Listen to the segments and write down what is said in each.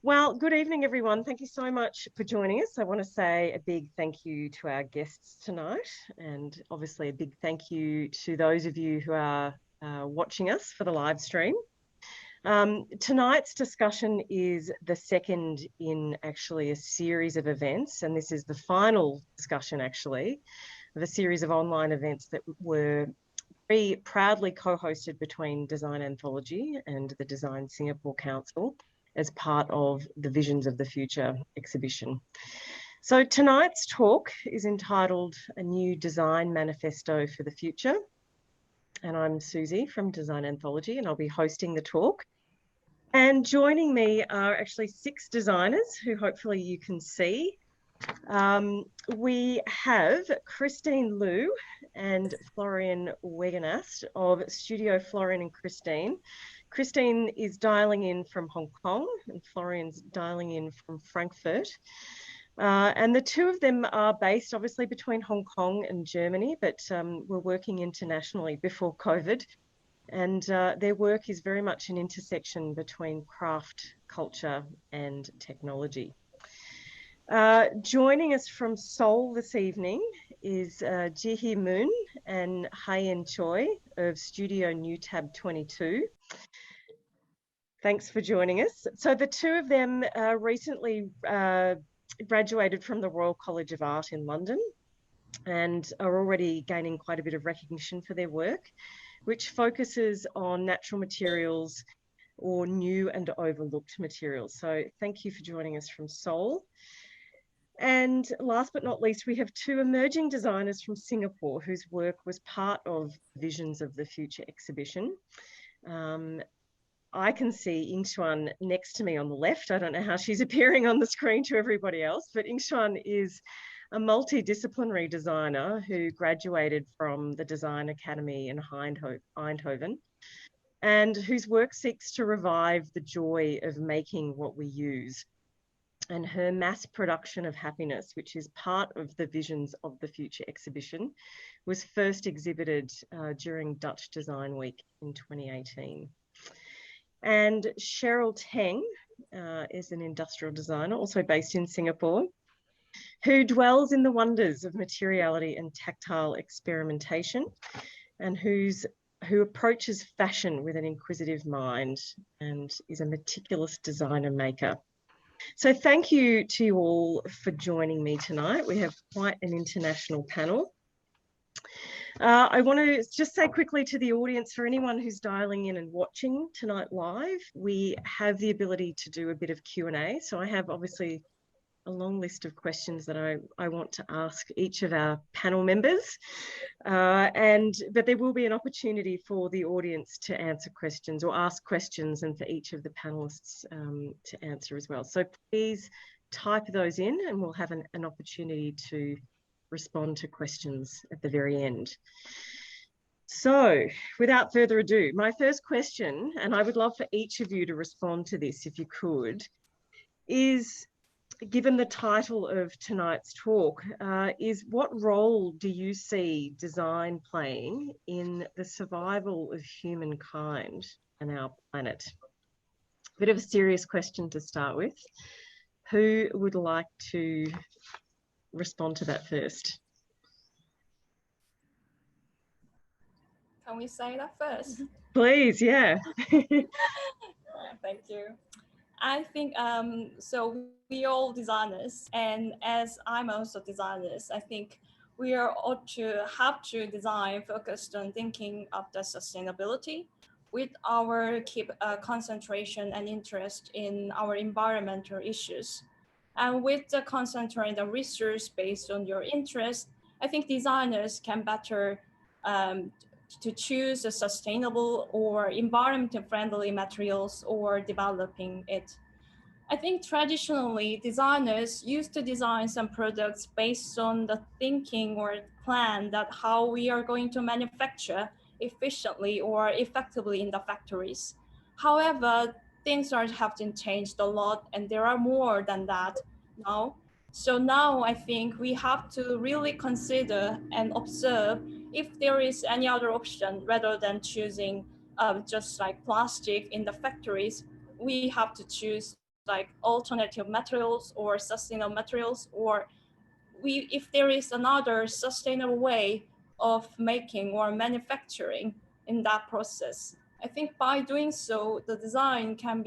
Well, good evening, everyone. Thank you so much for joining us. I want to say a big thank you to our guests tonight, and obviously a big thank you to those of you who are watching us for the live stream. Tonight's discussion is the second in actually a series of events, and this is the final discussion actually of a series of online events that were very proudly co-hosted between Design Anthology and the Design Singapore Council as part of the Visions of the Future exhibition. So tonight's talk is entitled A New Design Manifesto for the Future. And I'm Suzy from Design Anthology, and I'll be hosting the talk. And joining me are actually 6 designers who hopefully you can see. We have Christine Liu and Florian Wegenast of Studio Florian and Christine. Christine is dialing in from Hong Kong and Florian's dialing in from Frankfurt. And the two of them are based obviously between Hong Kong and Germany, but were working internationally before COVID. And their work is very much an intersection between craft, culture, and technology. Joining us from Seoul this evening is Ji-hee Moon and Hayen Choi of Studio Newtab 22. Thanks for joining us. So the two of them recently graduated from the Royal College of Art in London and are already gaining quite a bit of recognition for their work, which focuses on natural materials or new and overlooked materials. So thank you for joining us from Seoul. And last but not least, we have 2 emerging designers from Singapore whose work was part of Visions of the Future exhibition. I can see Yingxuan next to me on the left. I don't know how she's appearing on the screen to everybody else, but Yingxuan is a multidisciplinary designer who graduated from the Design Academy in Eindhoven and whose work seeks to revive the joy of making what we use. And her mass production of happiness, which is part of the Visions of the Future exhibition, was first exhibited during Dutch Design Week in 2018. And Sheryl Teng is an industrial designer, also based in Singapore, who dwells in the wonders of materiality and tactile experimentation, and who approaches fashion with an inquisitive mind and is a meticulous designer maker. So thank you to you all for joining me tonight. We have quite an international panel. I want to just say quickly to the audience, for anyone who's dialing in and watching tonight live, we have the ability to do a bit of Q&A. So I have obviously a long list of questions that I want to ask each of our panel members. But there will be an opportunity for the audience to answer questions or ask questions and for each of the panelists to answer as well. So please type those in and we'll have an opportunity to respond to questions at the very end. So without further ado, my first question, and I would love for each of you to respond to this if you could, is, given the title of tonight's talk, is what role do you see design playing in the survival of humankind and our planet? Bit of a serious question to start with. Who would like to respond to that first? Can we say that first? Please, yeah. Thank you. I think, so we all designers, and as I'm also designers, I think we are ought to have to design focused on thinking of the sustainability with our concentration and interest in our environmental issues. And with the concentrating the research based on your interest, I think designers can better to choose a sustainable or environmental friendly materials or developing it. I think traditionally designers used to design some products based on the thinking or plan that how we are going to manufacture efficiently or effectively in the factories. However, things have been changed a lot and there are more than that now. So now I think we have to really consider and observe if there is any other option rather than choosing just like plastic in the factories. We have to choose like alternative materials or sustainable materials, or if there is another sustainable way of making or manufacturing in that process. I think by doing so, the design can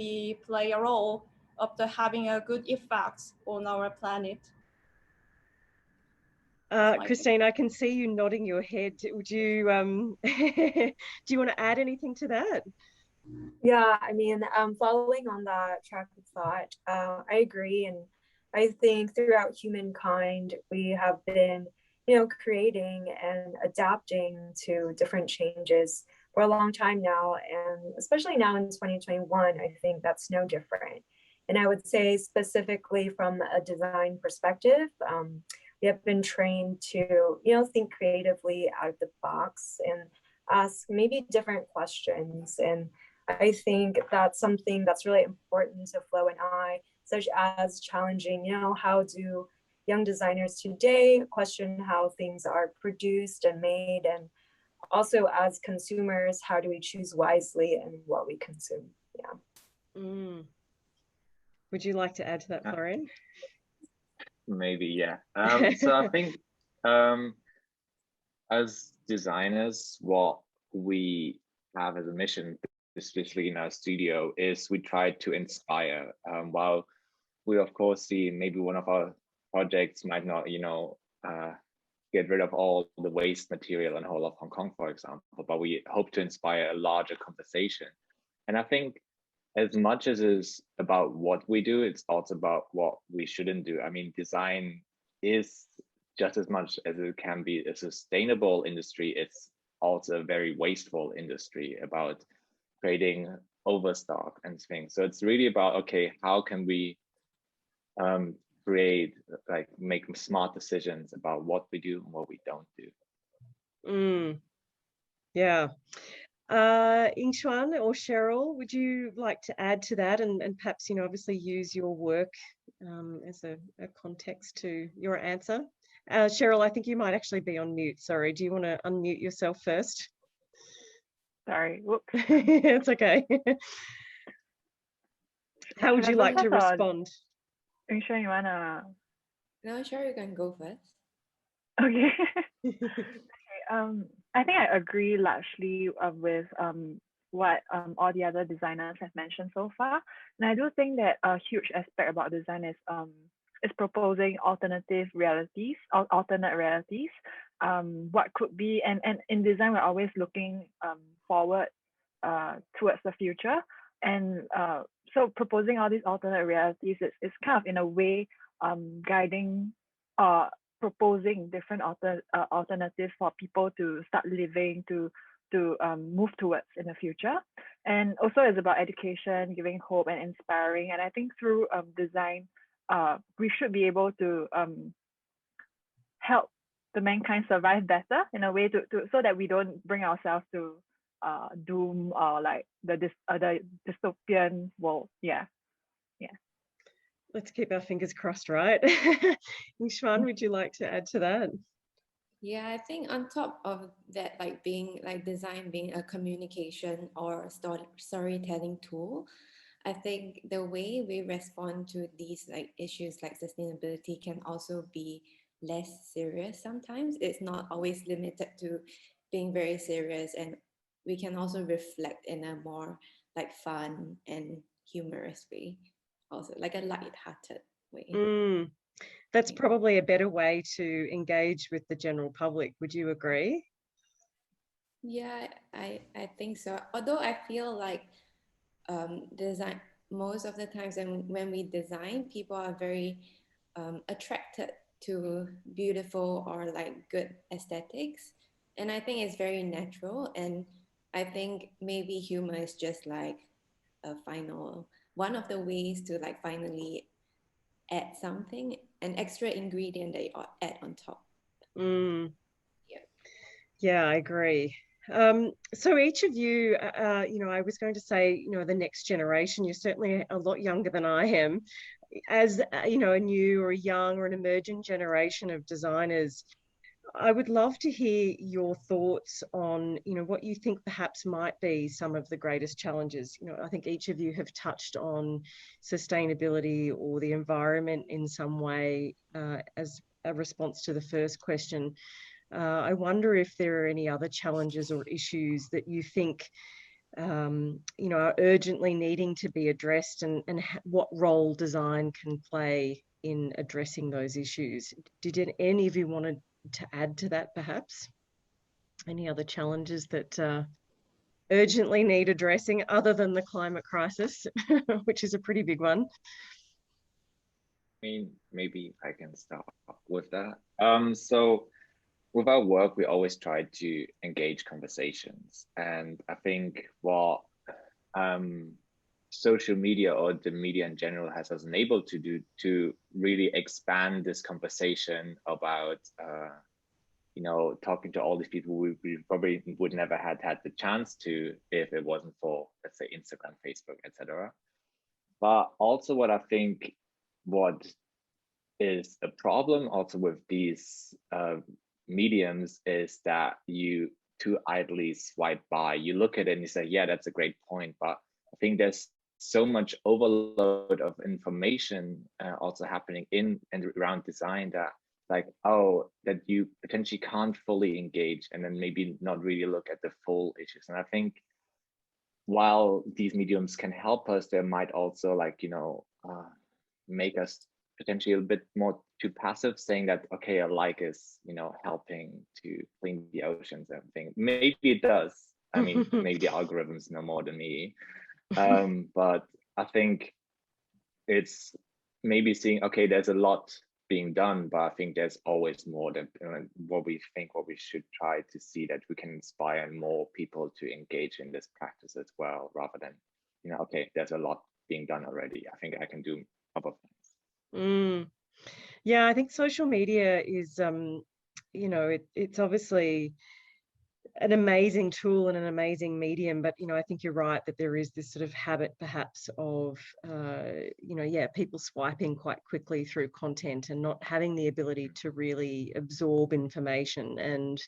play a role of having a good effect on our planet. Christine, I can see you nodding your head. Would you do you want to add anything to that? Yeah, I mean, following on that track of thought, I agree, and I think throughout humankind we have been, creating and adapting to different changes for a long time now, and especially now in 2021, I think that's no different. And I would say specifically from a design perspective, we have been trained to, think creatively out of the box and ask maybe different questions. And I think that's something that's really important to Flo and I, such as challenging, how do young designers today question how things are produced and made, and also as consumers, how do we choose wisely in what we consume? Yeah. Would you like to add to that, Florian? Maybe, yeah. So I think as designers, what we have as a mission, especially in our studio, is we try to inspire. While we of course see maybe one of our projects might not, get rid of all the waste material in the whole of Hong Kong, for example, but we hope to inspire a larger conversation. And I think as much as it's about what we do, it's also about what we shouldn't do. I mean, design is just as much as it can be a sustainable industry, it's also a very wasteful industry about creating overstock and things. So it's really about, okay, how can we make smart decisions about what we do and what we don't do. Yeah. Yingxuan or Sheryl, would you like to add to that and perhaps, obviously use your work as a context to your answer? Sheryl, I think you might actually be on mute. Sorry, do you want to unmute yourself first? Sorry, whoops. It's okay. How would you like to respond? Yingxuan, you wanna? No, sure, you can go first. Okay. I think I agree largely with what all the other designers have mentioned so far, and I do think that a huge aspect about design is proposing alternate realities. What could be, and in design we're always looking forward towards the future, and so proposing all these alternate realities is kind of in a way guiding proposing different alternatives for people to start living, to move towards in the future. And also it's about education, giving hope and inspiring. And I think through design, we should be able to help the mankind survive better in a way to so that we don't bring ourselves to doom or like the dystopian world. Yeah. Let's keep our fingers crossed, right? Yingxuan, would you like to add to that? Yeah, I think on top of that, design being a communication or storytelling tool, I think the way we respond to these issues like sustainability can also be less serious sometimes. It's not always limited to being very serious, and we can also reflect in a more fun and humorous way. Also like a light-hearted way. That's probably a better way to engage with the general public. Would you agree? Yeah, I think so. Although I feel like design, most of the times when we design, people are very attracted to beautiful or good aesthetics. And I think it's very natural. And I think maybe humor is just a final one of the ways to finally add something, an extra ingredient that you add on top. Yeah, I agree. So each of you, I was going to say, the next generation, you're certainly a lot younger than I am. As, a new or a young or an emerging generation of designers, I would love to hear your thoughts on, what you think perhaps might be some of the greatest challenges. I think each of you have touched on sustainability or the environment in some way as a response to the first question. I wonder if there are any other challenges or issues that you think, are urgently needing to be addressed, and what role design can play in addressing those issues. Did any of you want to add to that, perhaps? Any other challenges that urgently need addressing other than the climate crisis, which is a pretty big one? I mean, maybe I can start with that. So with our work, we always try to engage conversations. And I think what social media or the media in general has us enabled to do to really expand this conversation about talking to all these people we probably would never had the chance to if it wasn't for, let's say, Instagram, Facebook, etc. But also what I think what is a problem also with these mediums is that you too idly swipe by. You look at it and you say, yeah, that's a great point, but I think there's so much overload of information also happening in and around design that that you potentially can't fully engage and then maybe not really look at the full issues. And I think while these mediums can help us, they might also make us potentially a bit more too passive, saying that, okay, a like is, helping to clean the oceans and everything. Maybe it does. I mean, maybe the algorithms know more than me. But I think it's maybe seeing, okay, there's a lot being done, but I think there's always more than what we should try to see, that we can inspire more people to engage in this practice as well, rather than, okay, there's a lot being done already. I think I can do other things. Yeah, I think social media is, it's obviously an amazing tool and an amazing medium, but I think you're right that there is this sort of habit perhaps of people swiping quite quickly through content and not having the ability to really absorb information. And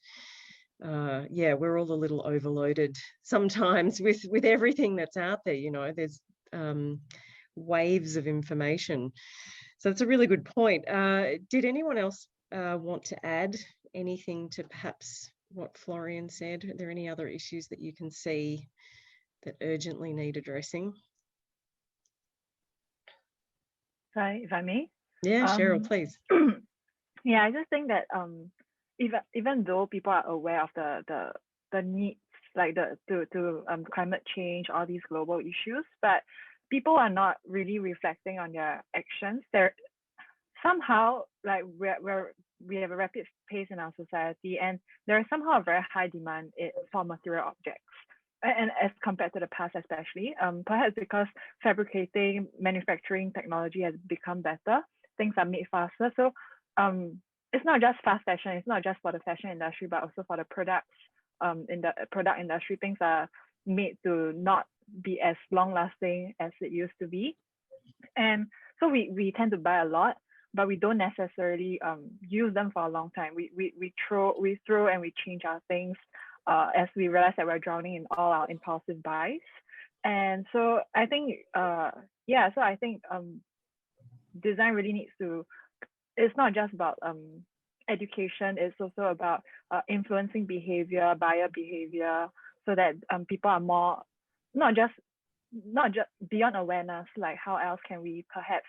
we're all a little overloaded sometimes with everything that's out there. There's waves of information. So that's a really good point. Did anyone else want to add anything to perhaps what Florian said? Are there any other issues that you can see that urgently need addressing? Sorry, if I may? Yeah, Sheryl, please. Yeah, I just think that even though people are aware of the needs, like to climate change, all these global issues, but people are not really reflecting on their actions. They're somehow we have a rapid pace in our society, and there is somehow a very high demand for material objects, and as compared to the past, especially perhaps because fabricating, manufacturing technology has become better, things are made faster. So it's not just fast fashion, it's not just for the fashion industry, but also for the products in the product industry. Things are made to not be as long lasting as it used to be, and so we tend to buy a lot, but we don't necessarily use them for a long time. We throw and we change our things as we realize that we're drowning in all our impulsive buys. And so I think design really needs to, it's not just about education, it's also about influencing behavior, buyer behavior, so that people are more, not just beyond awareness, like how else can we perhaps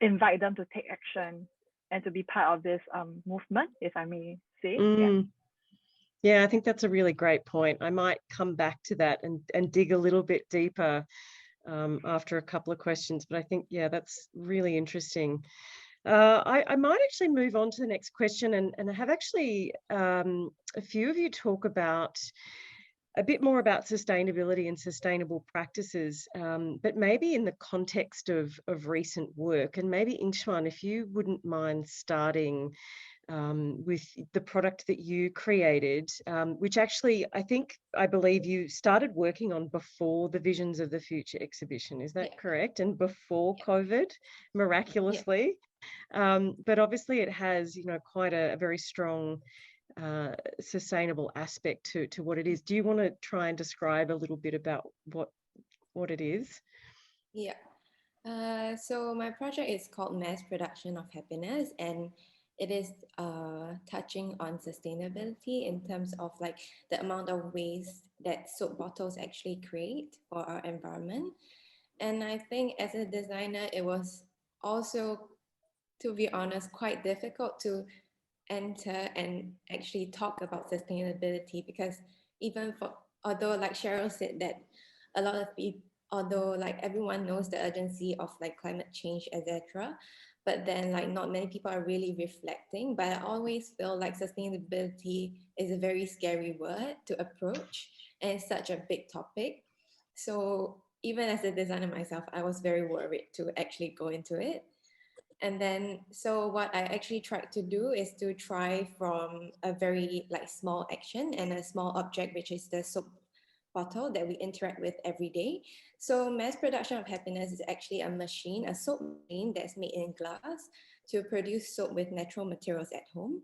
invite them to take action and to be part of this movement, if I may say. Yeah, I think that's a really great point. I might come back to that and dig a little bit deeper after a couple of questions, but I think, yeah, that's really interesting. I might actually move on to the next question, and I have actually a few of you talk about a bit more about sustainability and sustainable practices, but maybe in the context of recent work. And maybe, Yingxuan, if you wouldn't mind starting with the product that you created, which actually I believe you started working on before the Visions of the Future exhibition. Is that correct? And before COVID, miraculously? But obviously it has, quite a very strong sustainable aspect to what it is. Do you want to try and describe a little bit about what it is? Yeah. So my project is called Mass Production of Happiness, and it is touching on sustainability in terms of like the amount of waste that soap bottles actually create for our environment. And I think as a designer, it was also, to be honest, quite difficult to enter and actually talk about sustainability, because even for, although like Sheryl said that a lot of people, although like everyone knows the urgency of like climate change, etc., but then like not many people are really reflecting. But I always feel like sustainability is a very scary word to approach, and it's such a big topic. So even as a designer myself, I was very worried to actually go into it. And then, so what I actually tried to do is to try from a very like small action and a small object, which is the soap bottle that we interact with every day. So mass production of happiness is actually a machine, a soap machine that's made in glass to produce soap with natural materials at home.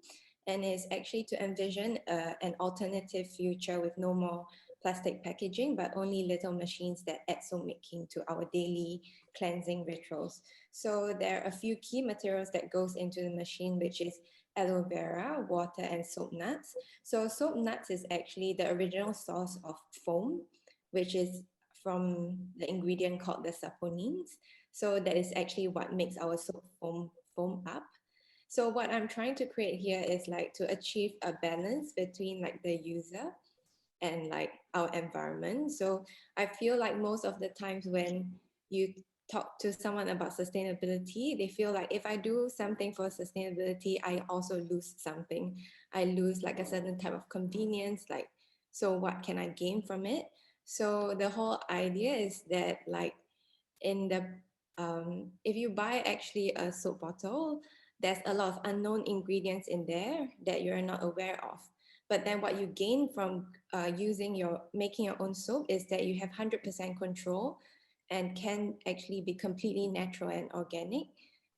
And is actually to envision an alternative future with no more plastic packaging, but only little machines that add soap making to our daily cleansing rituals. So there are a few key materials that goes into the machine, which is aloe vera, water, and soap nuts. So soap nuts is actually the original source of foam, which is from the ingredient called the saponins. So that is actually what makes our soap foam up. So what I'm trying to create here is like to achieve a balance between like the user and like our environment. So I feel like most of the times when you talk to someone about sustainability, they feel like if I do something for sustainability, I also lose something. I lose like a certain type of convenience, like, so what can I gain from it? So the whole idea is that like in the if you buy actually a soap bottle, there's a lot of unknown ingredients in there that you're not aware of. But then what you gain from making your own soap is that you have 100% control and can actually be completely natural and organic.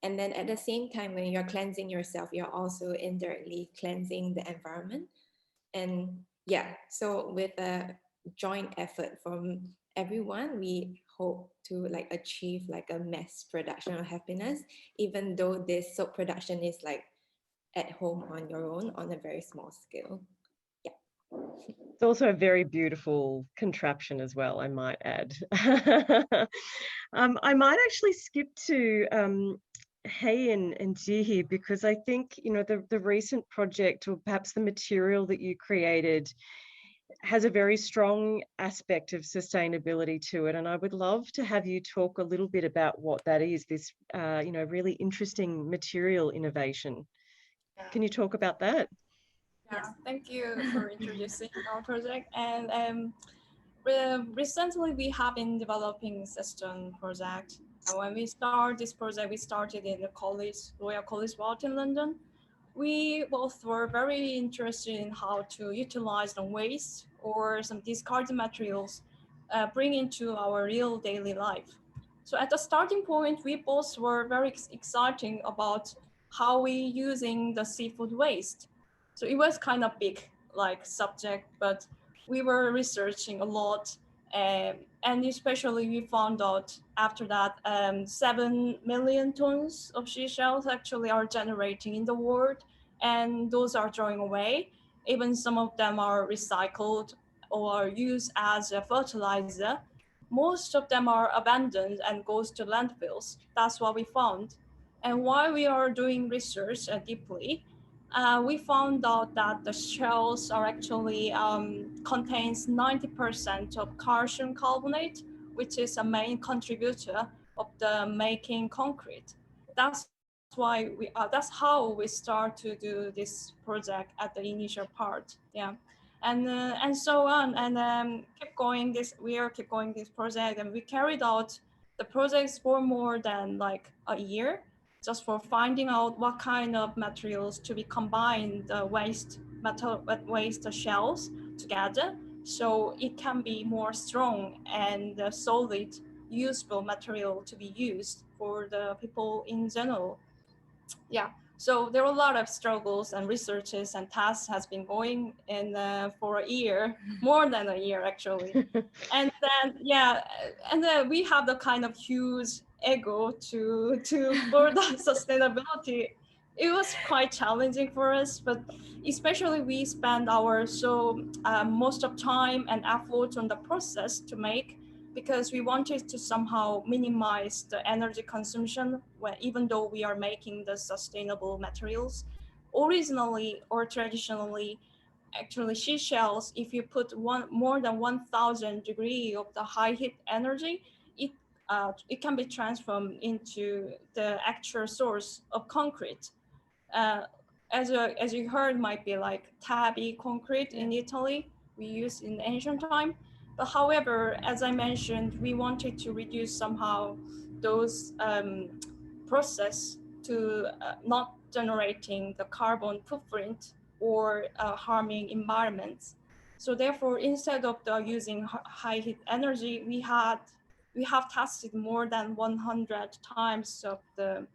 And then at the same time, when you're cleansing yourself, you're also indirectly cleansing the environment. And yeah, so with a joint effort from everyone, we hope to like achieve like a mass production of happiness, even though this soap production is like at home on your own on a very small scale. Yeah. It's also a very beautiful contraption as well, I might add. I might actually skip to Hey and Jihi, because I think, the recent project, or perhaps the material that you created, has a very strong aspect of sustainability to it. And I would love to have you talk a little bit about what that is, this, really interesting material innovation. Can you talk about that? Yeah, thank you for introducing our project. And recently we have been developing a system project. And when we start this project, we started in the college, Royal College Walk in London. We both were very interested in how to utilize the waste or some discarded materials, bring into our real daily life. So at the starting point, we both were very exciting about how we using the seafood waste. So it was kind of big like subject, but we were researching a lot. And especially we found out after that 7 million tons of seashells actually are generating in the world, and those are throwing away. Even some of them are recycled or used as a fertilizer. Most of them are abandoned and goes to landfills. That's what we found. And while we are doing research deeply, we found out that the shells are actually contains 90% of calcium carbonate, which is a main contributor of the making concrete. That's how we start to do this project at the initial part. Yeah. And so on, and keep going this project, and we carried out the projects for more than like a year, just for finding out what kind of materials to be combined waste shells together, so it can be more strong and solid, useful material to be used for the people in general. yeah, so there are a lot of struggles and researches and tasks has been going in for a year, more than a year actually. And then and then we have the kind of huge ego to further sustainability. It was quite challenging for us, but especially we spend our most of time and effort on the process to make, because we wanted to somehow minimize the energy consumption when, even though we are making the sustainable materials. Originally or traditionally, actually seashells, if you put more than 1000 degree of the high heat energy, it can be transformed into the actual source of concrete. uh, as you heard, might be like tabby concrete in Italy we used in ancient time. But however, as I mentioned, we wanted to reduce somehow those process to not generating the carbon footprint or harming environments. So therefore, instead of using high heat energy, we have tested more than 100 times of the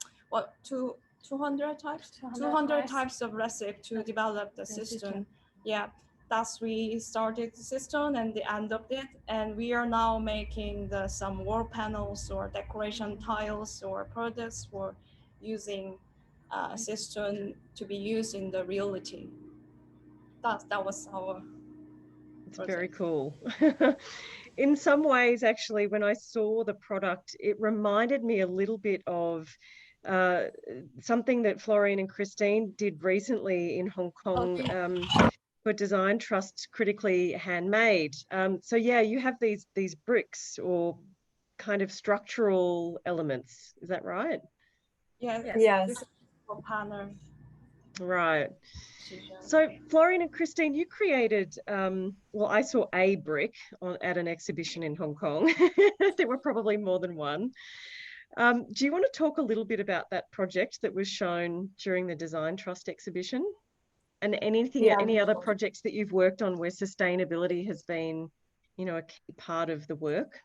200 types 200 types of recipe to develop the system. Yeah, thus we started the system and the end of it, and we are now making some wall panels or decoration tiles or products for using system to be used in the reality. That was our It's project. very cool. In some ways, actually, when I saw the product, it reminded me a little bit of something that Florian and Christine did recently in Hong Kong. Okay. For Design Trust Critically Handmade. So yeah, you have these bricks or kind of structural elements. Is that right? Yes. Yes. This is for panel. Right. So Florian and Christine, you created, well, I saw a brick at an exhibition in Hong Kong. There were probably more than one. Do you want to talk a little bit about that project that was shown during the Design Trust exhibition? And any other projects that you've worked on where sustainability has been, a key part of the work?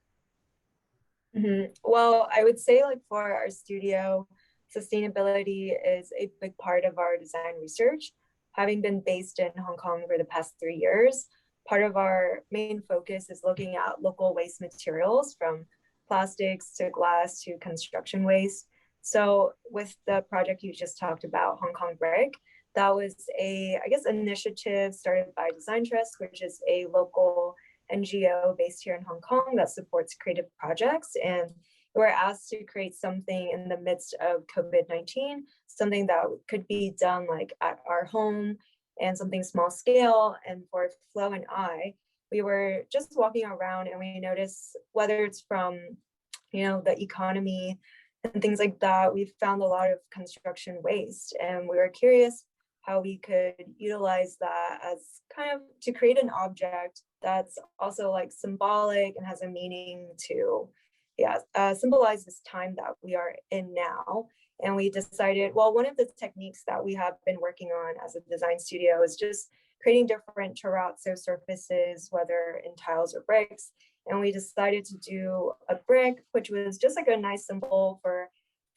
Well, I would say like for our studio, sustainability is a big part of our design research. Having been based in Hong Kong for the past 3 years, part of our main focus is looking at local waste materials, from plastics to glass to construction waste. So with the project you just talked about, Hong Kong Brick, that was I guess, initiative started by Design Trust, which is a local NGO based here in Hong Kong that supports creative projects. And we were asked to create something in the midst of COVID-19, something that could be done like at our home and something small scale. And for Flo and I, we were just walking around and we noticed, whether it's from, the economy and things like that, we found a lot of construction waste. And we were curious how we could utilize that as kind of to create an object that's also like symbolic and has a meaning to symbolize this time that we are in now. And we decided, well, one of the techniques that we have been working on as a design studio is just creating different terrazzo surfaces, whether in tiles or bricks. And we decided to do a brick, which was just like a nice symbol for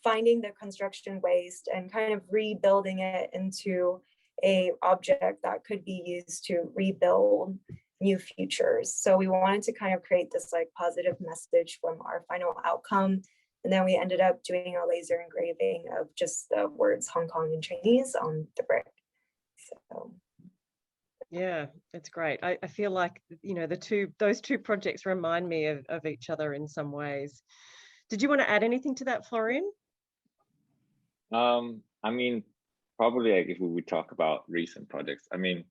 finding the construction waste and kind of rebuilding it into a object that could be used to rebuild new futures. So we wanted to kind of create this like positive message from our final outcome. And then we ended up doing a laser engraving of just the words Hong Kong in Chinese on the brick. So yeah, it's great. I feel like, those two projects remind me of each other in some ways. Did you want to add anything to that, Florian? I mean, probably like if we would talk about recent projects, I mean,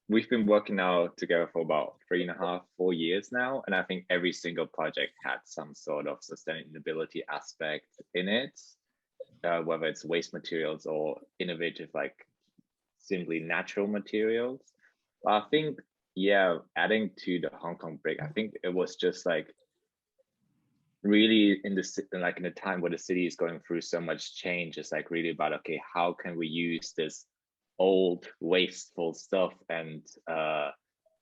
we've been working now together for about 3.5, 4 years now. And I think every single project had some sort of sustainability aspect in it, whether it's waste materials or innovative, like simply natural materials. I think, yeah, adding to the Hong Kong brick, I think it was just like really in the time where the city is going through so much change. It's like really about, okay, how can we use this old wasteful stuff and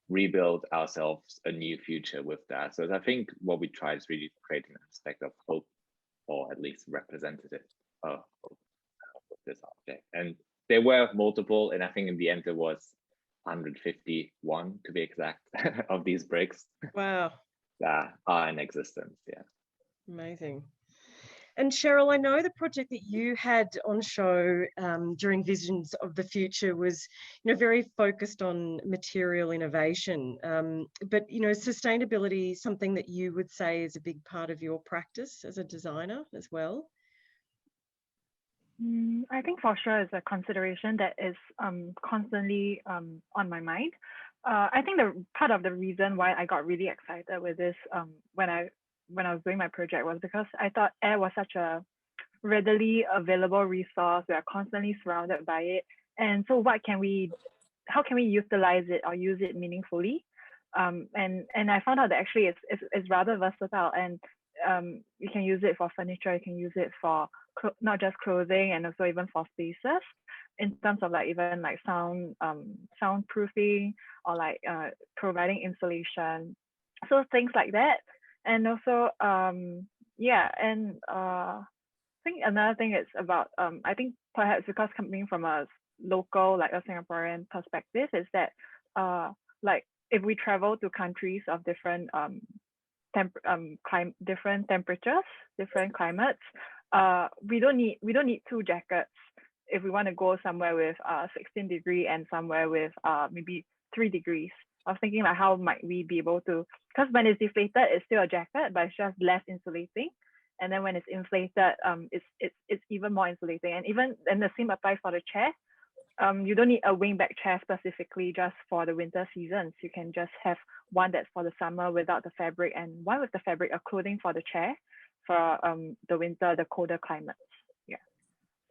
rebuild ourselves a new future with that. So I think what we try is really create an aspect of hope, or at least representative of hope. this object. And there were multiple, and I think in the end there was 151 to be exact of these bricks. Wow. That are in existence. Yeah. Amazing. And Sheryl, I know the project that you had on show during Visions of the Future was, very focused on material innovation. But, sustainability is something that you would say is a big part of your practice as a designer as well. I think for sure it's a consideration that is constantly on my mind. I think the part of the reason why I got really excited with this when I was doing my project was because I thought air was such a readily available resource. We are constantly surrounded by it, and so how can we utilize it or use it meaningfully? And I found out that actually it's rather versatile, and you can use it for furniture, you can use it for not just clothing, and also even for spaces in terms of even soundproofing or providing insulation, so things like that. And also I think another thing is about I think perhaps because coming from a local, a Singaporean perspective, is that if we travel to countries of different different temperatures, different climates, we don't need two jackets if we want to go somewhere with 16 degree and somewhere with maybe 3 degrees. I was thinking how might we be able to, because when it's deflated, it's still a jacket, but it's just less insulating. And then when it's inflated, it's even more insulating. And the same applies for the chair. You don't need a wingback chair specifically just for the winter seasons. You can just have one that's for the summer without the fabric, and one with the fabric, a clothing for the chair for the winter, the colder climates. Yeah.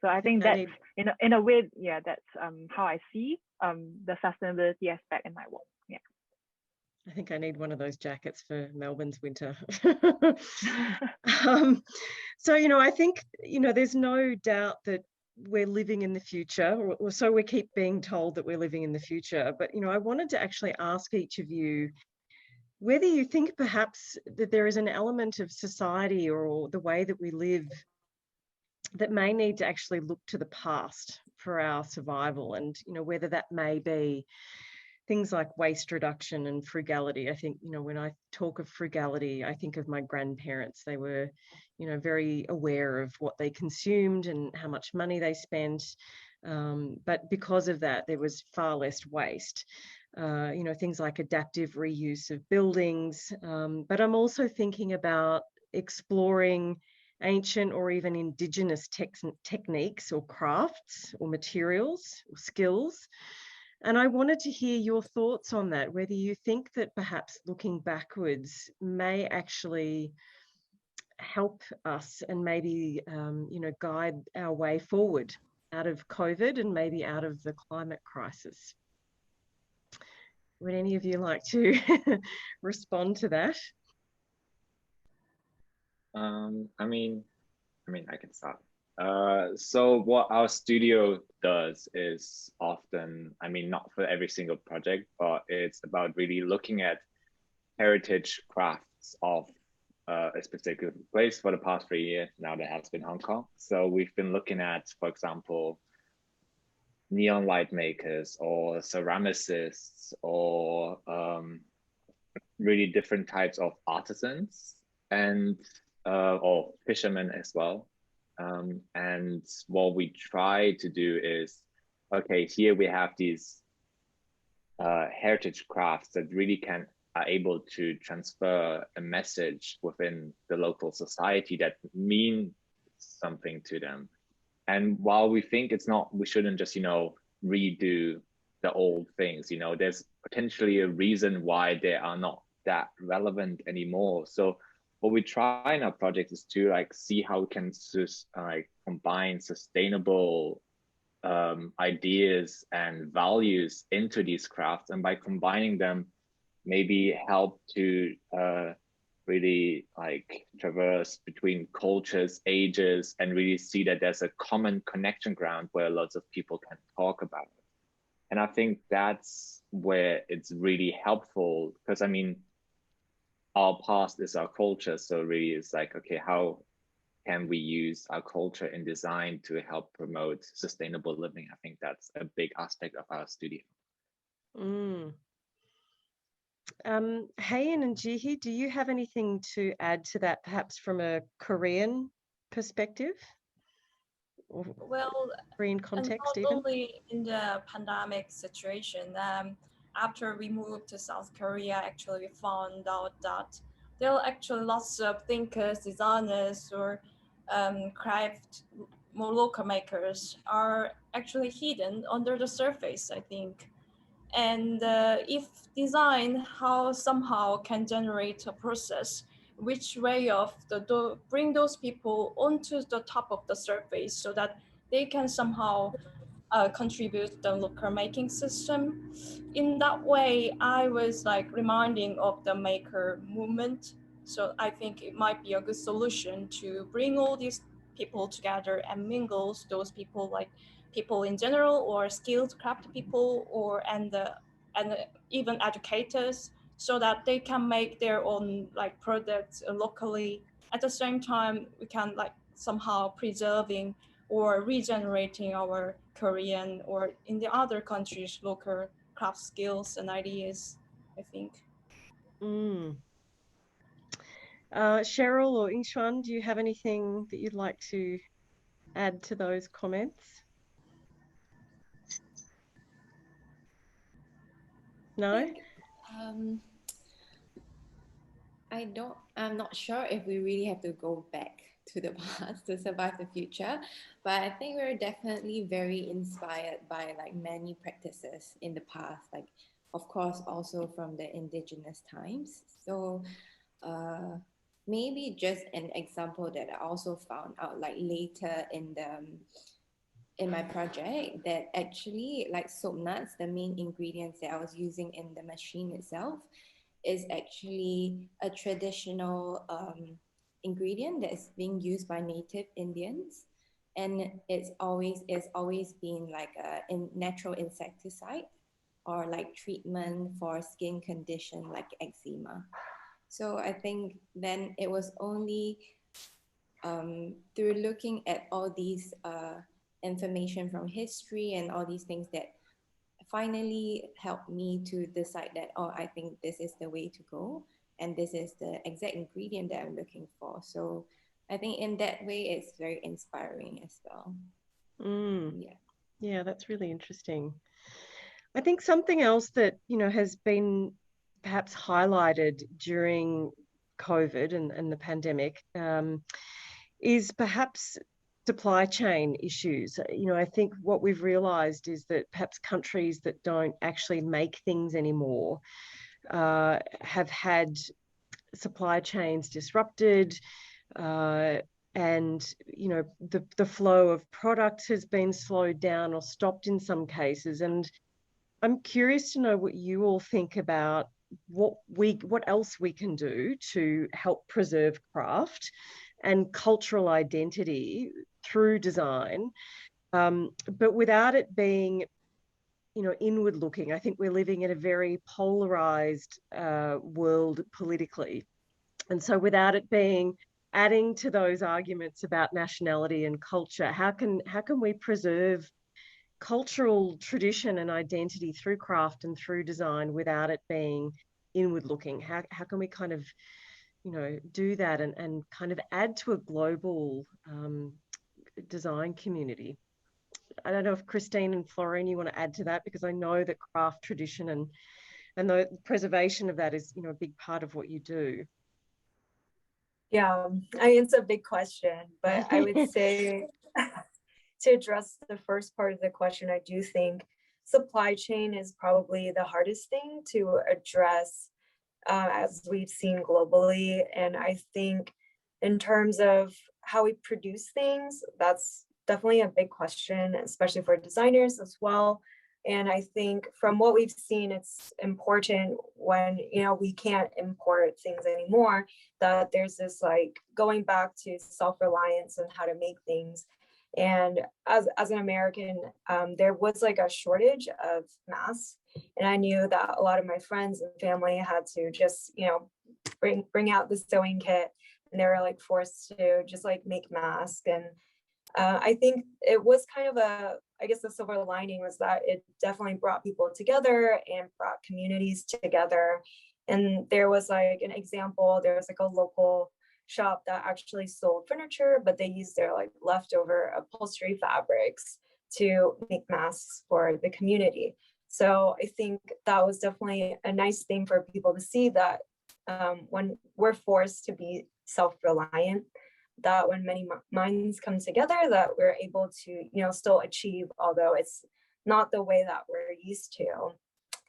So I think that's in a way, that's how I see the sustainability aspect in my work. Yeah. I think I need one of those jackets for Melbourne's winter. So, I think, there's no doubt that we're living in the future, or so we keep being told that we're living in the future. But, I wanted to actually ask each of you whether you think perhaps that there is an element of society or the way that we live that may need to actually look to the past for our survival, and, whether that may be things like waste reduction and frugality. I think, when I talk of frugality, I think of my grandparents. They were, very aware of what they consumed and how much money they spent. But because of that, there was far less waste. Things like adaptive reuse of buildings. But I'm also thinking about exploring ancient or even indigenous techniques or crafts or materials or skills. And I wanted to hear your thoughts on that, whether you think that perhaps looking backwards may actually help us and maybe, guide our way forward out of COVID and maybe out of the climate crisis. Would any of you like to respond to that? I can start. So what our studio does is often, not for every single project, but it's about really looking at heritage crafts of a specific place. For the past 3 years now, that has been Hong Kong. So we've been looking at, for example, neon light makers or ceramicists or really different types of artisans and or fishermen as well. And what we try to do is, okay, here we have these heritage crafts that really are able to transfer a message within the local society that mean something to them. And while we think we shouldn't just, redo the old things, there's potentially a reason why they are not that relevant anymore. So what we try in our project is to see how we can combine sustainable ideas and values into these crafts, and by combining them, maybe help to really traverse between cultures, ages, and really see that there's a common connection ground where lots of people can talk about it. And I think that's where it's really helpful, because our past is our culture. So really it's okay, how can we use our culture in design to help promote sustainable living? I think that's a big aspect of our studio. Mm. Hayan and Jihi, do you have anything to add to that, perhaps from a Korean perspective? Or Well, Korean and context not even? only in the pandemic situation. After we moved to South Korea, actually we found out that there are actually lots of thinkers, designers, or craft more local makers are actually hidden under the surface, I think. And if design how somehow can generate a process which way of bring those people onto the top of the surface so that they can somehow contribute the local making system. In that way, I was like reminding of the maker movement. So I think it might be a good solution to bring all these people together and mingle those people, like people in general or skilled craft people or and even educators, so that they can make their own like products locally. At the same time, we can like somehow preserving or regenerating our Korean or in the other countries local craft skills and ideas, I think. Mm. Sheryl or Yingxuan, do you have anything that you'd like to add to those comments? No? I think, I'm not sure if we really have to go back to the past to survive the future, but I think we're definitely very inspired by like many practices in the past, like of course also from the indigenous times. So maybe just an example that I also found out like later in my project, that actually like soap nuts, the main ingredients that I was using in the machine itself, is actually a traditional ingredient that is being used by native Indians, and it's always been like a natural insecticide or like treatment for skin condition like eczema. So I think then it was only through looking at all these information from history and all these things that finally helped me to decide that, oh, I think this is the way to go. And this is the exact ingredient that I'm looking for. So I think in that way, it's very inspiring as well. Mm. Yeah. Yeah, that's really interesting. I think something else that, has been perhaps highlighted during COVID and the pandemic is perhaps supply chain issues. I think what we've realized is that perhaps countries that don't actually make things anymore have had supply chains disrupted, and the flow of products has been slowed down or stopped in some cases. And I'm curious to know what you all think about what else we can do to help preserve craft and cultural identity through design, but without it being, inward looking. I think we're living in a very polarized world politically, and so without it being adding to those arguments about nationality and culture, how can we preserve cultural tradition and identity through craft and through design without it being inward looking? How can we kind of, do that and kind of add to a global design community? I don't know if Christine and Florian, you want to add to that, because I know that craft tradition and the preservation of that is, a big part of what you do. Yeah, it's a big question, but I would say to address the first part of the question, I do think supply chain is probably the hardest thing to address, as we've seen globally. And I think in terms of how we produce things, that's definitely a big question, especially for designers as well. And I think from what we've seen, it's important when, we can't import things anymore, that there's this like going back to self-reliance and how to make things. And as an American, there was like a shortage of masks. And I knew that a lot of my friends and family had to just, bring out the sewing kit and they were like forced to just like make masks. And I think it was kind of I guess the silver lining was that it definitely brought people together and brought communities together. And there was like an example, there was like a local shop that actually sold furniture, but they used their like leftover upholstery fabrics to make masks for the community. So I think that was definitely a nice thing for people to see, that when we're forced to be self-reliant, that when many minds come together, that we're able to, you know, still achieve, although it's not the way that we're used to.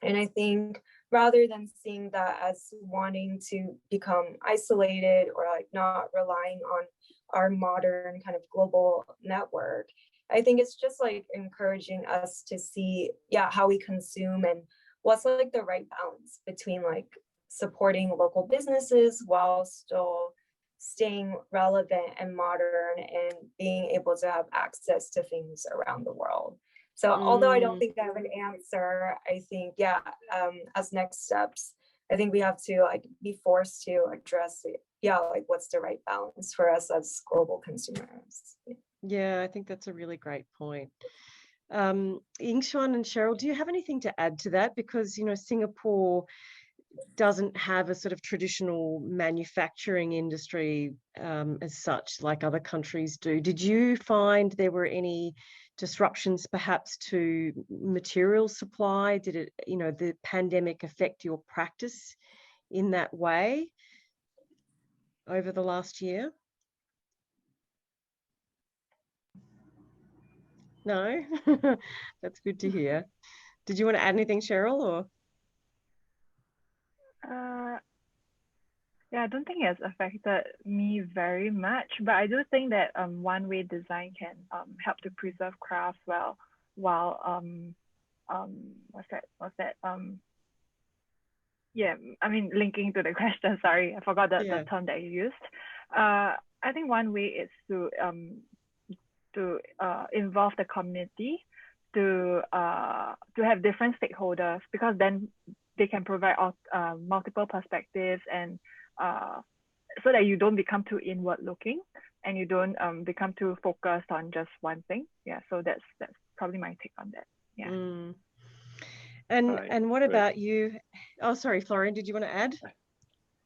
And I think rather than seeing that as wanting to become isolated or like not relying on our modern kind of global network, I think it's just like encouraging us to see, yeah, how we consume and what's like the right balance between like supporting local businesses while still staying relevant and modern and being able to have access to things around the world. So although I don't think I have an answer, I think, yeah, as next steps, I think we have to like be forced to address it. Yeah, like what's the right balance for us as global consumers? Yeah, I think that's a really great point. Yingxuan and Sheryl, do you have anything to add to that? Because, you know, Singapore doesn't have a sort of traditional manufacturing industry as such, like other countries do. Did you find there were any disruptions perhaps to material supply? Did it, you know, the pandemic affect your practice in that way over the last year? No? That's good to hear. Did you want to add anything, Sheryl, or? Yeah, I don't think it has affected me very much, but I do think that one-way design can help to preserve crafts while yeah, I mean, linking to the question, sorry, I forgot the term that you used. I think one way is to involve the community, to have different stakeholders, because then they can provide multiple perspectives, and so that you don't become too inward looking and you don't become too focused on just one thing. Yeah, so that's probably my take on that. Yeah. And what about you? Oh, sorry, Florian, did you want to add?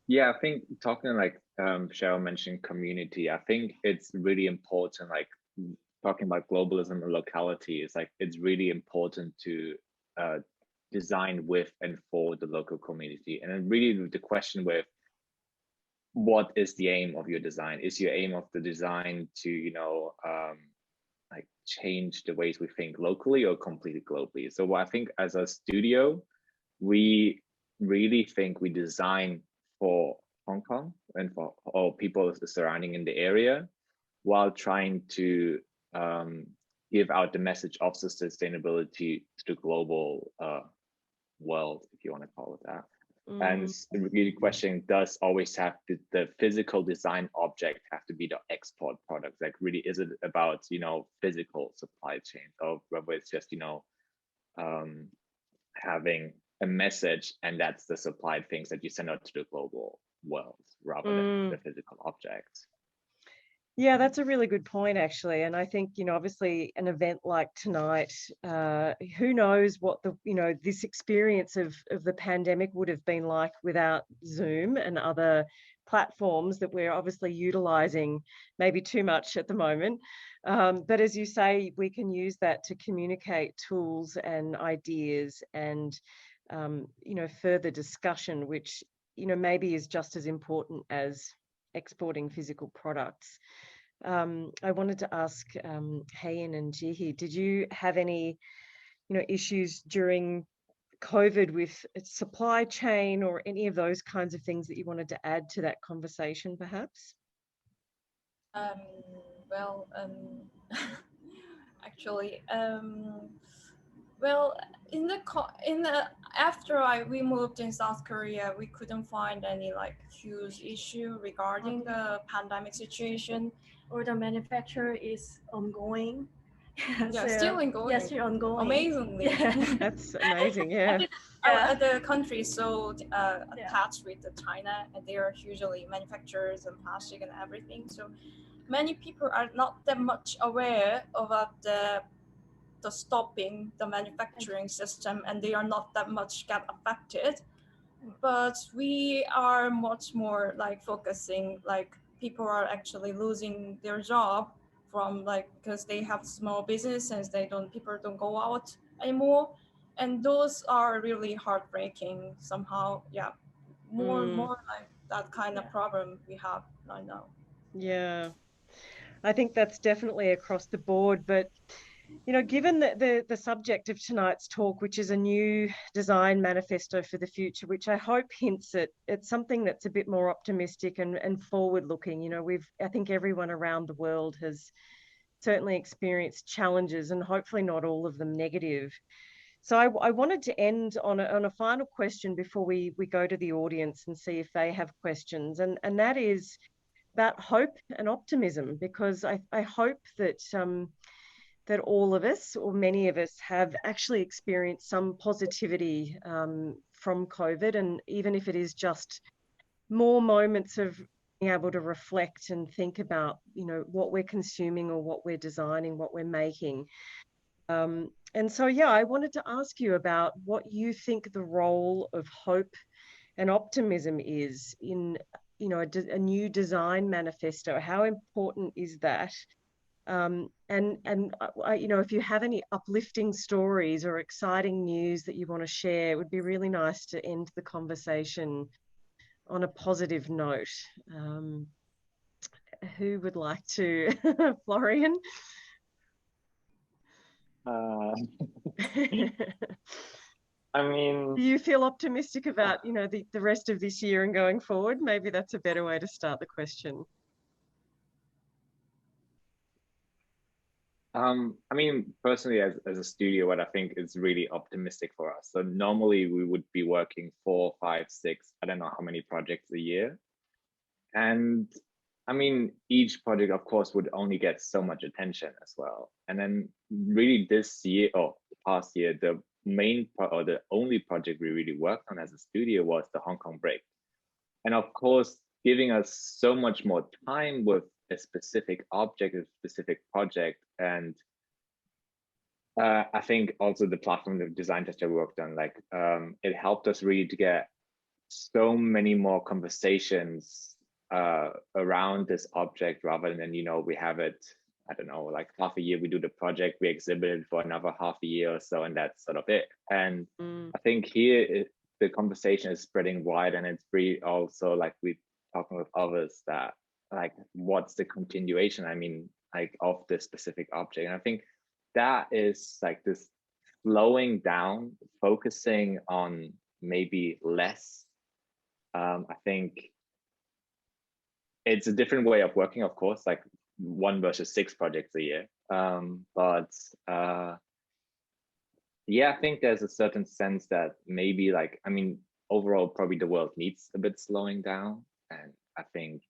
Yeah, I think talking like Sheryl mentioned community, I think it's really important, like talking about globalism and locality, is like it's really important to design with and for the local community. And then really the question with what is the aim of your design? Is your aim of the design to, you know, like change the ways we think locally or completely globally? So I think as a studio, we really think we design for Hong Kong and for all people surrounding in the area, while trying to give out the message of sustainability to the global world, if you want to call it that. And the really question does always have the physical design object have to be the export product? Like really, is it about, you know, physical supply chain, or whether it's just, you know, having a message and that's the supplied things that you send out to the global world rather than the physical objects? Yeah, that's a really good point, actually. And I think, you know, obviously an event like tonight, who knows what the, you know, this experience of the pandemic would have been like without Zoom and other platforms that we're obviously utilizing maybe too much at the moment. But as you say, we can use that to communicate tools and ideas and, you know, further discussion, which, you know, maybe is just as important as exporting physical products. I wanted to ask Hayin and Jihi, did you have any, you know, issues during COVID with supply chain or any of those kinds of things that you wanted to add to that conversation, perhaps? Well, actually, well, after we moved in South Korea, we couldn't find any like huge issue regarding the pandemic situation. Or the manufacturer is ongoing. Yeah, so, still ongoing. Yes, still ongoing. Amazingly. Yeah. That's amazing. Yeah. the country is so attached with China, and they are usually manufacturers and plastic and everything. So many people are not that much aware about the stopping the manufacturing system, and they are not that much get affected. But we are much more like focusing, like people are actually losing their job from like because they have small businesses, people don't go out anymore, and those are really heartbreaking somehow. Yeah, more like that kind of problem we have right now. Yeah, I think that's definitely across the board. But, you know, given that the subject of tonight's talk, which is a new design manifesto for the future, which I hope hints at it's something that's a bit more optimistic and forward looking. You know, I think everyone around the world has certainly experienced challenges, and hopefully not all of them negative. So I wanted to end on a final question before we go to the audience and see if they have questions. And that is about hope and optimism, because I hope that that all of us, or many of us, have actually experienced some positivity from COVID. And even if it is just more moments of being able to reflect and think about, you know, what we're consuming or what we're designing, what we're making. And so, yeah, I wanted to ask you about what you think the role of hope and optimism is in, you know, a new design manifesto. How important is that? And you know, if you have any uplifting stories or exciting news that you want to share, it would be really nice to end the conversation on a positive note. Who would like to? Florian? I mean, do you feel optimistic about, you know, the rest of this year and going forward? Maybe that's a better way to start the question. I mean, personally, as a studio, what I think is really optimistic for us. So normally we would be working 4, 5, 6, I don't know how many projects a year. And I mean, each project, of course, would only get so much attention as well. And then really this year, or past year, the main or the only project we really worked on as a studio was the Hong Kong break. And of course, giving us so much more time with a specific object, a specific project. And I think also the platform, the design test that we worked on, like it helped us really to get so many more conversations around this object, rather than, you know, we have it, I don't know, like half a year we do the project, we exhibit it for another half a year or so, and that's sort of it. And I think here the conversation is spreading wide, and it's really also like we're talking with others that like, what's the continuation, I mean, like of this specific object. And I think that is like this slowing down, focusing on maybe less. I think it's a different way of working, of course, like 1 versus 6 projects a year. Yeah, I think there's a certain sense that maybe like, I mean, overall, probably the world needs a bit slowing down. And I think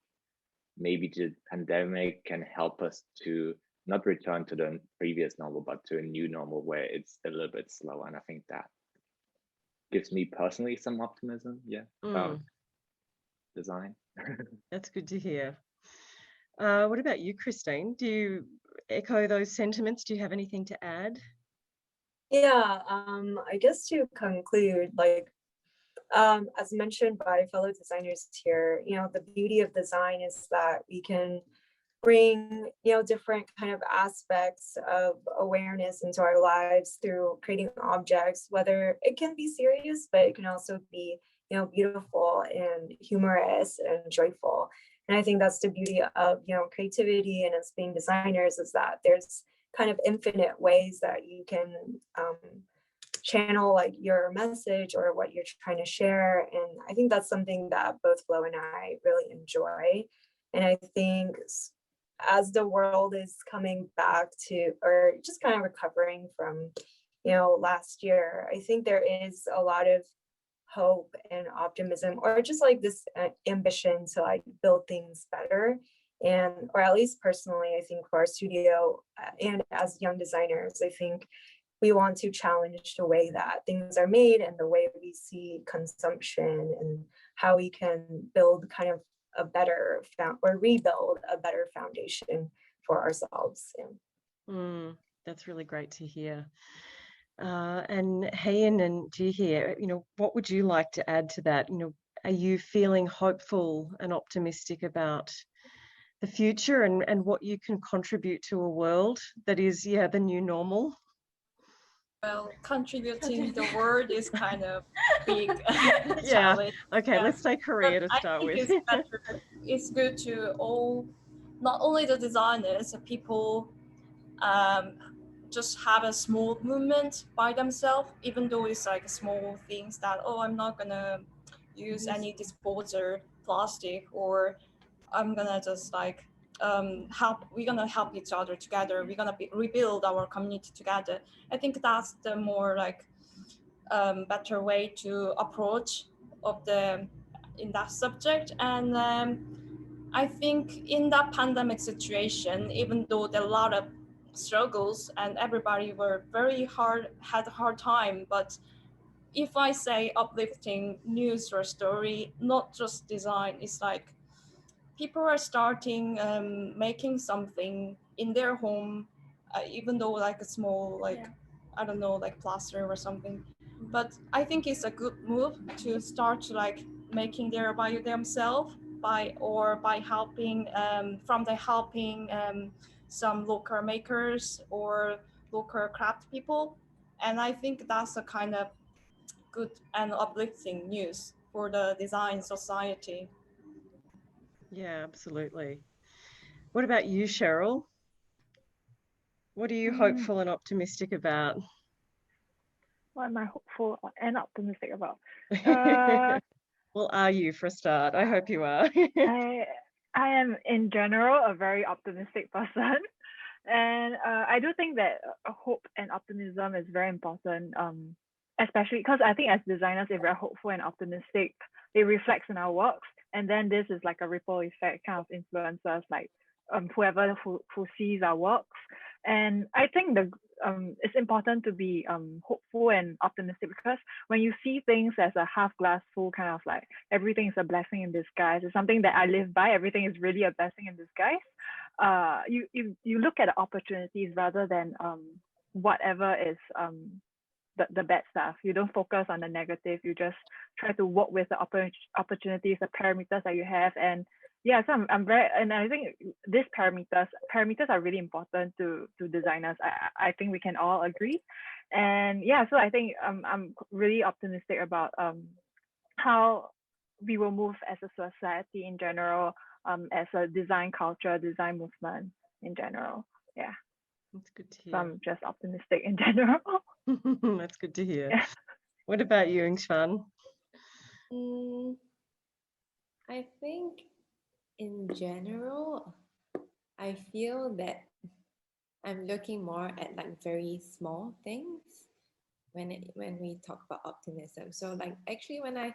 maybe the pandemic can help us to not return to the previous normal, but to a new normal where it's a little bit slower. And I think that gives me personally some optimism, about design. That's good to hear. What about you, Christine? Do you echo those sentiments? Do you have anything to add? Yeah, I guess to conclude, like, as mentioned by fellow designers here, you know, the beauty of design is that we can bring, you know, different kind of aspects of awareness into our lives through creating objects, whether it can be serious, but it can also be, you know, beautiful and humorous and joyful. And I think that's the beauty of, you know, creativity and us being designers, is that there's kind of infinite ways that you can channel like your message or what you're trying to share. And I think that's something that both Flo and I really enjoy. And I think as the world is coming back to, or just kind of recovering from, you know, last year, I think there is a lot of hope and optimism, or just like this ambition to like build things better. And, or at least personally, I think for our studio and as young designers, I think we want to challenge the way that things are made and the way we see consumption, and how we can build kind of a better or rebuild a better foundation for ourselves. Yeah. That's really great to hear. And Heian and Jihir, what would you like to add to that? Are you feeling hopeful and optimistic about the future and what you can contribute to a world that is, the new normal? Well, contributing the word is kind of big challenge. Okay, yeah. Let's say Korea to start with. It's good to not only the designers, the people just have a small movement by themselves, even though it's like small things that, I'm not gonna use any disposable plastic, or I'm gonna just like we're gonna help each other together, we're gonna rebuild our community together. I think that's the more like better way to approach in that subject. And I think in that pandemic situation, even though there are a lot of struggles and everybody had a hard time, but if I say uplifting news or story, not just design, it's like people are starting making something in their home, even though like a small, I don't know, like plaster or something. But I think it's a good move to start like making their by themselves, by helping some local makers or local craft people. And I think that's a kind of good and uplifting news for the design society. Yeah, absolutely. What about you, Sheryl? What are you hopeful and optimistic about? What am I hopeful and optimistic about? Well, are you, for a start? I hope you are. I am in general a very optimistic person, and I do think that hope and optimism is very important. Especially because I think as designers, if we're hopeful and optimistic, it reflects in our works, and then this is like a ripple effect, kind of influences like whoever who sees our works. And I think it's important to be hopeful and optimistic, because when you see things as a half glass full, kind of like everything is a blessing in disguise, it's something that I live by. Everything is really a blessing in disguise. You look at the opportunities rather than whatever is the bad stuff. You don't focus on the negative. You just try to work with the opportunities, the parameters that you have. And yeah, so I'm very, and I think these parameters are really important to designers. I think we can all agree. And yeah, so I think I'm really optimistic about how we will move as a society in general, as a design culture, design movement in general. Yeah. That's good to hear. So I'm just optimistic in general. That's good to hear. Yeah. What about you, Yingxuan? I think in general, I feel that I'm looking more at like very small things when we talk about optimism. So like actually when I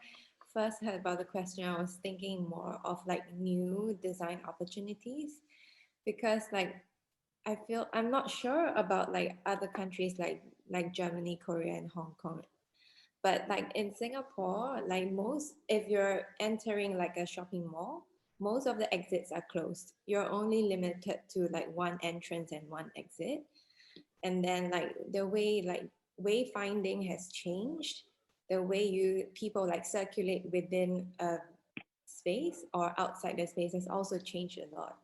first heard about the question, I was thinking more of like new design opportunities, because like I feel I'm not sure about like other countries like Germany, Korea, and Hong Kong. But like in Singapore, like if you're entering like a shopping mall, most of the exits are closed. You're only limited to like one entrance and one exit. And then like the way wayfinding has changed, the way people like circulate within a space or outside the space has also changed a lot.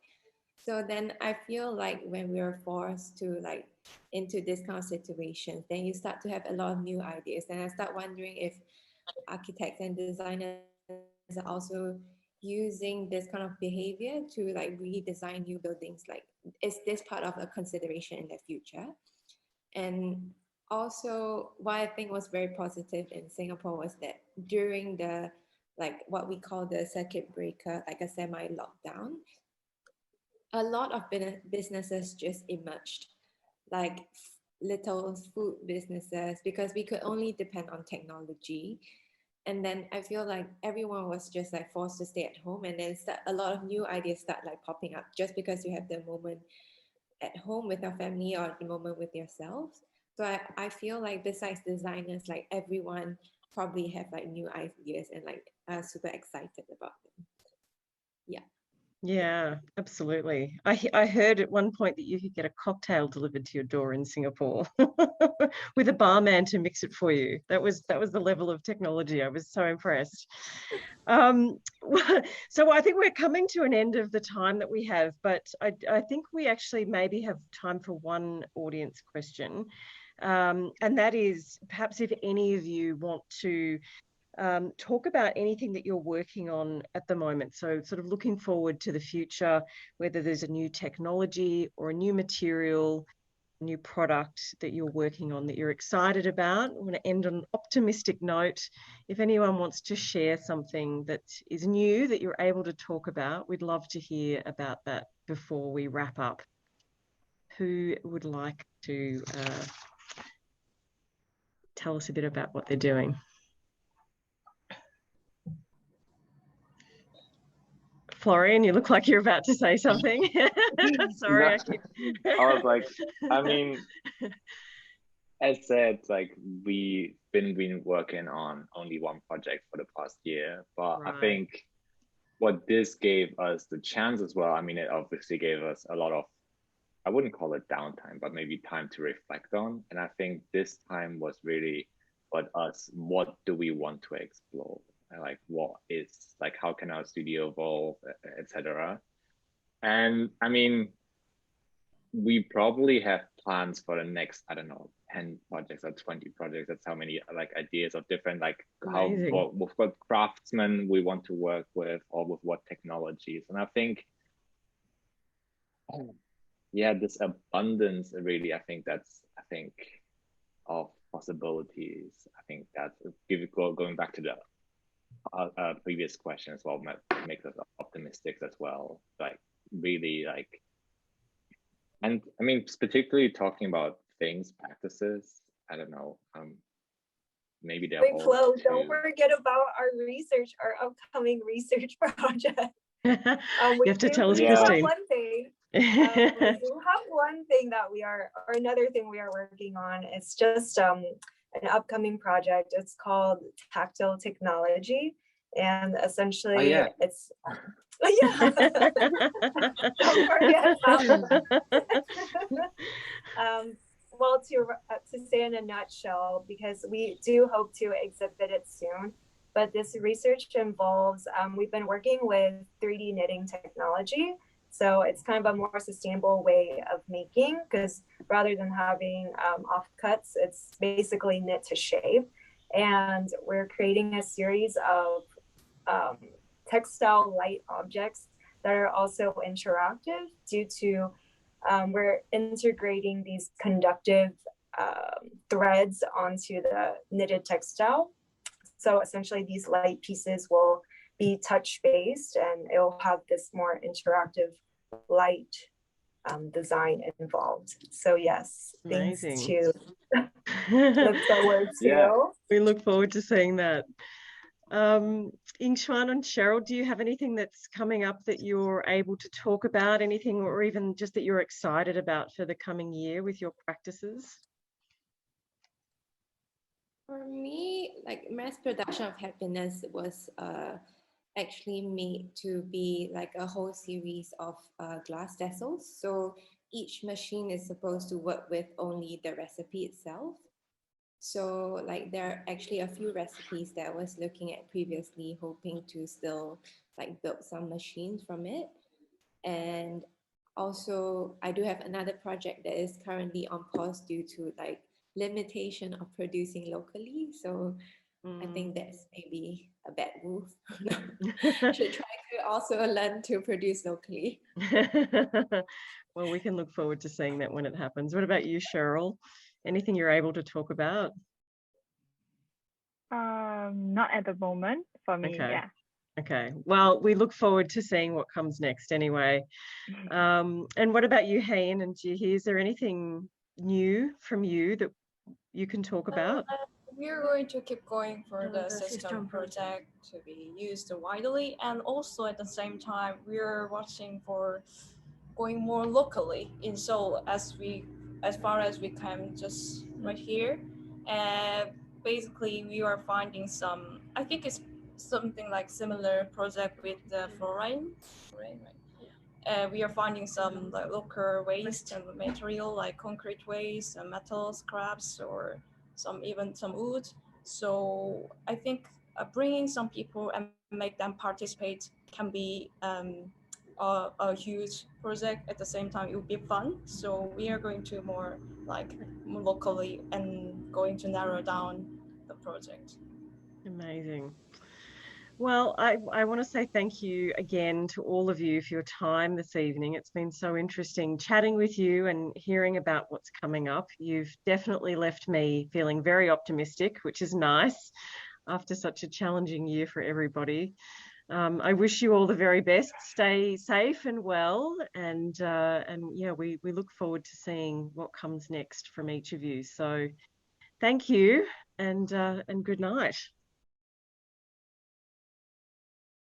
So then I feel like when we're forced to like into this kind of situation, then you start to have a lot of new ideas. And I start wondering if architects and designers are also using this kind of behavior to like redesign new buildings. Like, is this part of a consideration in the future? And also what I think was very positive in Singapore was that during the like what we call the circuit breaker, like a semi-lockdown, a lot of businesses just emerged, like little food businesses, because we could only depend on technology. And then I feel like everyone was just like forced to stay at home, and then a lot of new ideas start like popping up just because you have the moment at home with your family or the moment with yourselves. So I feel like besides designers, like everyone probably have like new ideas and like are super excited about them. Yeah. Yeah, absolutely. I heard at one point that you could get a cocktail delivered to your door in Singapore with a barman to mix it for you. That was the level of technology. I was so impressed. So I think we're coming to an end of the time that we have, but I think we actually maybe have time for one audience question. And that is perhaps if any of you want to talk about anything that you're working on at the moment. So sort of looking forward to the future, whether there's a new technology or a new material, a new product that you're working on that you're excited about. I want to end on an optimistic note. If anyone wants to share something that is new that you're able to talk about, we'd love to hear about that before we wrap up. Who would like to tell us a bit about what they're doing? Florian, you look like you're about to say something. Sorry. No, I was like, I mean, as said, like we've been working on only one project for the past year, but Right. I think what this gave us the chance as well, I mean, it obviously gave us a lot of, I wouldn't call it downtime, but maybe time to reflect on. And I think this time was really what do we want to explore? And like, what is, like, how can our studio evolve, etc. And I mean, we probably have plans for the next, I don't know, 10 projects or 20 projects. That's how many like ideas of different, like Amazing. with what craftsmen we want to work with or with what technologies. And I think, yeah, this abundance really, I think of possibilities. I think that going back to the previous question as well, makes us optimistic as well. Like really like, and I mean, particularly talking about things, practices, I don't know, maybe they're Wait, all Flo, don't forget about our research, our upcoming research project. You have to tell us, we Christine. have one thing. We have one thing that or another thing we are working on. It's just an upcoming project. It's called Tactile Technology. And essentially it's, yeah. Don't forget that. Well, to say in a nutshell, because we do hope to exhibit it soon, but this research involves, we've been working with 3D knitting technology. So it's kind of a more sustainable way of making, because rather than having offcuts, it's basically knit to shape. And we're creating a series of textile light objects that are also interactive due to we're integrating these conductive threads onto the knitted textile. So essentially these light pieces will be touch-based and it'll have this more interactive light design involved. So yes, things to look forward to. Yeah, we look forward to seeing that. Yingxuan and Sheryl, do you have anything that's coming up that you're able to talk about, anything or even just that you're excited about for the coming year with your practices? For me, like mass production of happiness was actually made to be like a whole series of glass vessels. So each machine is supposed to work with only the recipe itself. So like there are actually a few recipes that I was looking at previously, hoping to still like build some machines from it. And also I do have another project that is currently on pause due to like limitation of producing locally. So I think that's maybe a bad move. Should try to also learn to produce locally. Well, we can look forward to seeing that when it happens. What about you, Sheryl? Anything you're able to talk about? Not at the moment for me. Okay. Yeah. Okay. Well, we look forward to seeing what comes next anyway. And what about you, Hayin and Jihi? Is there anything new from you that you can talk about? We're going to keep going for the system project to be used widely, and also at the same time we're watching for going more locally in Seoul as far as we can, just right here. And basically we are finding some, I think it's something like similar project with the Florian, right? We are finding some like local waste and material like concrete waste and metal scraps or even some wood. So I think bringing some people and make them participate can be a huge project. At the same time, it would be fun. So we are going to more like locally and going to narrow down the project. Amazing. Well, I want to say thank you again to all of you for your time this evening. It's been so interesting chatting with you and hearing about what's coming up. You've definitely left me feeling very optimistic, which is nice after such a challenging year for everybody. I wish you all the very best. Stay safe and well, and yeah, we look forward to seeing what comes next from each of you. So, thank you, and good night.